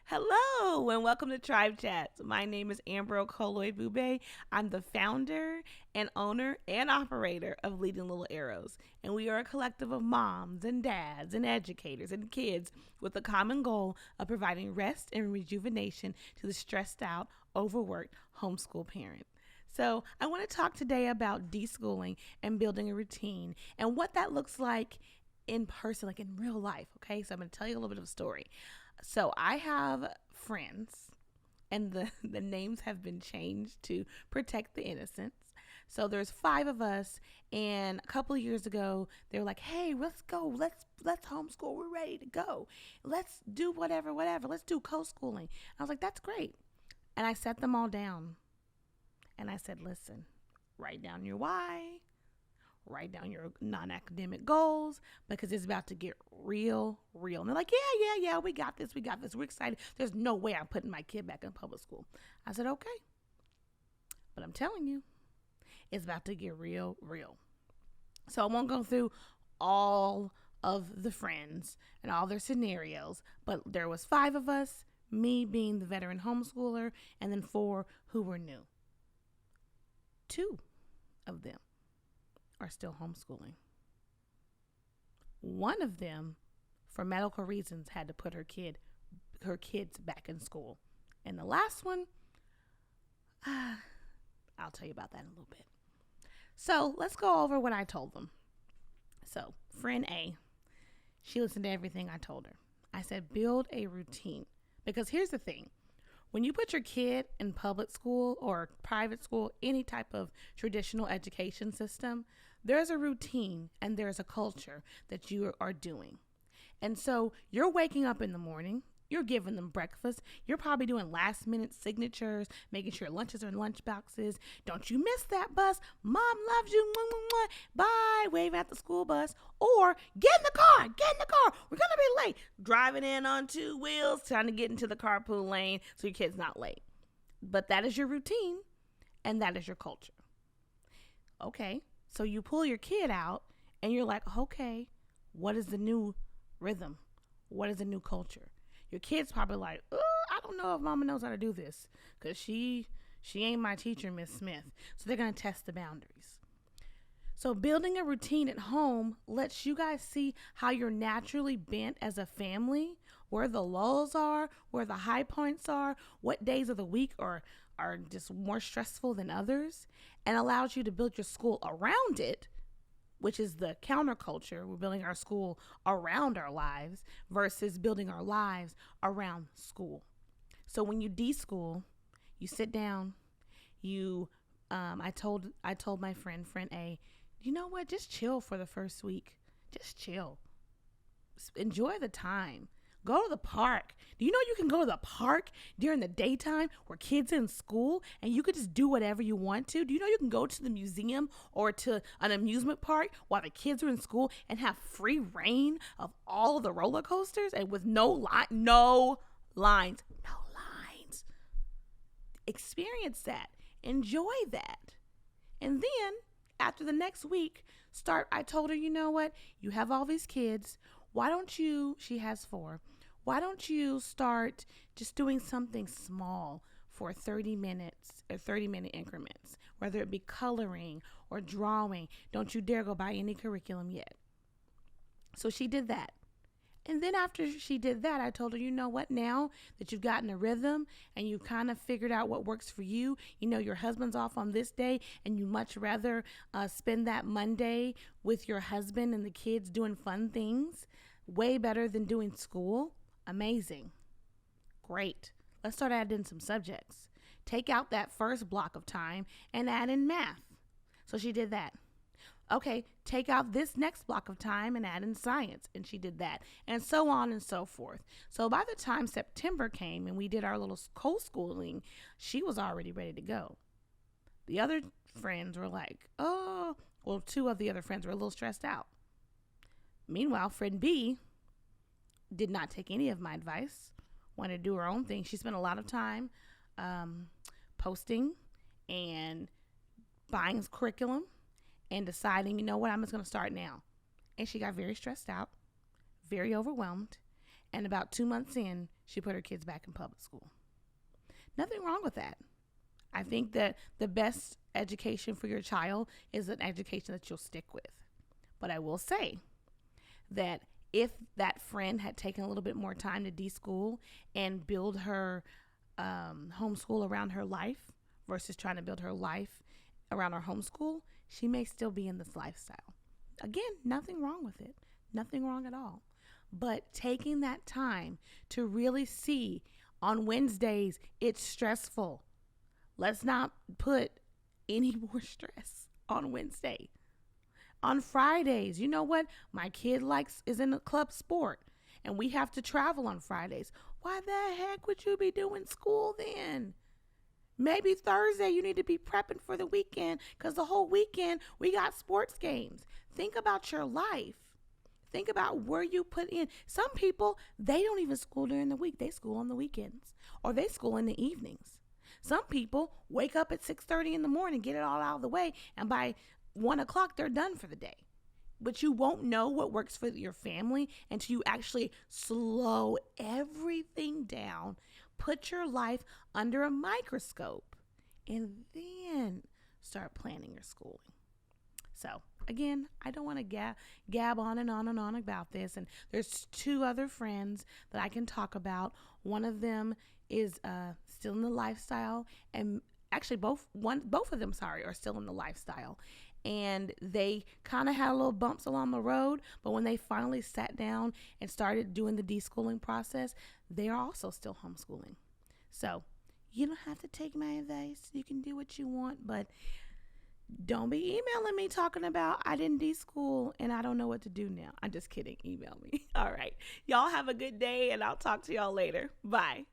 Hello and welcome to Tribe Chats. My name is Amber Okoloy Bube. I'm the founder and owner and operator of Leading Little Arrows. And we are a collective of moms and dads and educators and kids with the common goal of providing rest and rejuvenation to the stressed out, overworked homeschool parent. So, I want to talk today about deschooling and building a routine and what that looks like in person, like in real life. Okay, so I'm going to tell you a little bit of a story. So I have friends, and the names have been changed to protect the innocents. So there's five of us, and a couple of years ago, they were like, "Hey, let's go. Let's homeschool. We're ready to go. Let's do whatever. Let's do co-schooling." I was like, "That's great." And I set them all down, and I said, "Listen, write down your why, write down your non-academic goals because it's about to get real. And they're like, yeah, we got this. We're excited. There's no way I'm putting my kid back in public school. I said, okay. But I'm telling you, it's about to get real. So I won't go through all of the friends and all their scenarios, but there was five of us, me being the veteran homeschooler, and then four who were new. Two of them are still homeschooling. One of them, for medical reasons, had to put her kids back in school. And the last one, I'll tell you about that in a little bit. So let's go over what I told them. So friend A, she listened to everything I told her. I said, build a routine. Because here's the thing. When you put your kid in public school or private school, any type of traditional education system, there's a routine and there's a culture that you are doing. And so you're waking up in the morning, you're giving them breakfast, you're probably doing last minute signatures, making sure lunches are in lunch boxes. Don't you miss that bus. Mom loves you. Bye. Wave at the school bus. Or get in the car. We're going to be late. Driving in on two wheels, trying to get into the carpool lane so your kid's not late. But that is your routine and that is your culture. Okay. So you pull your kid out and you're like, okay, what is the new rhythm? What is the new culture? Your kid's probably like, I don't know if mama knows how to do this because she ain't my teacher, Miss Smith. So they're going to test the boundaries. So building a routine at home lets you guys see how you're naturally bent as a family, where the lulls are, where the high points are, what days of the week are just more stressful than others, and allows you to build your school around it, which is the counterculture. We're building our school around our lives versus building our lives around school. So when you deschool, you sit down, I told my friend A, you know what? Just chill for the first week. Just chill. Enjoy the time. Go to the park. Do you know you can go to the park during the daytime where kids in school and you could just do whatever you want to? Do you know you can go to the museum or to an amusement park while the kids are in school and have free reign of all of the roller coasters and with no lines. Experience that. Enjoy that. And then after the next week, I told her, you know what? You have all these kids. Why don't you, she has four, why don't you start just doing something small for 30 minutes or 30-minute increments, whether it be coloring or drawing. Don't you dare go buy any curriculum yet. So she did that. And then after she did that, I told her, you know what, now that you've gotten a rhythm and you've kind of figured out what works for you, you know your husband's off on this day and you much rather spend that Monday with your husband and the kids doing fun things, way better than doing school. Amazing. Great. Let's start adding some subjects. Take out that first block of time and add in math. So she did that. Okay, take out this next block of time and add in science. And she did that. And so on and so forth. So by the time September came and we did our little co-schooling, she was already ready to go. The other friends were like, two of the other friends were a little stressed out. Meanwhile, friend B did not take any of my advice, wanted to do her own thing. She spent a lot of time posting and buying curriculum and deciding, you know what, I'm just going to start now. And she got very stressed out, very overwhelmed. And about 2 months in, she put her kids back in public school. Nothing wrong with that. I think that the best education for your child is an education that you'll stick with. But I will say that if that friend had taken a little bit more time to deschool and build her homeschool around her life versus trying to build her life around her homeschool, she may still be in this lifestyle. Again, nothing wrong with it. Nothing wrong at all. But taking that time to really see on Wednesdays, it's stressful. Let's not put any more stress on Wednesday. On Fridays, you know what? My kid is in a club sport and we have to travel on Fridays. Why the heck would you be doing school then? Maybe Thursday you need to be prepping for the weekend because the whole weekend we got sports games. Think about your life. Think about where you put in. Some people, they don't even school during the week. They school on the weekends or they school in the evenings. Some people wake up at 6:30 in the morning, get it all out of the way, and by 1 o'clock, they're done for the day. But you won't know what works for your family until you actually slow everything down, put your life under a microscope, and then start planning your schooling. So, again, I don't want to gab on and on and on about this. And there's 2 other friends that I can talk about. One of them is still in the lifestyle, and actually both of them are still in the lifestyle. And they kind of had little bumps along the road, but when they finally sat down and started doing the deschooling process, they are also still homeschooling. So you don't have to take my advice. You can do what you want, but don't be emailing me talking about I didn't deschool and I don't know what to do now. I'm just kidding. Email me. All right. Y'all have a good day, and I'll talk to y'all later. Bye.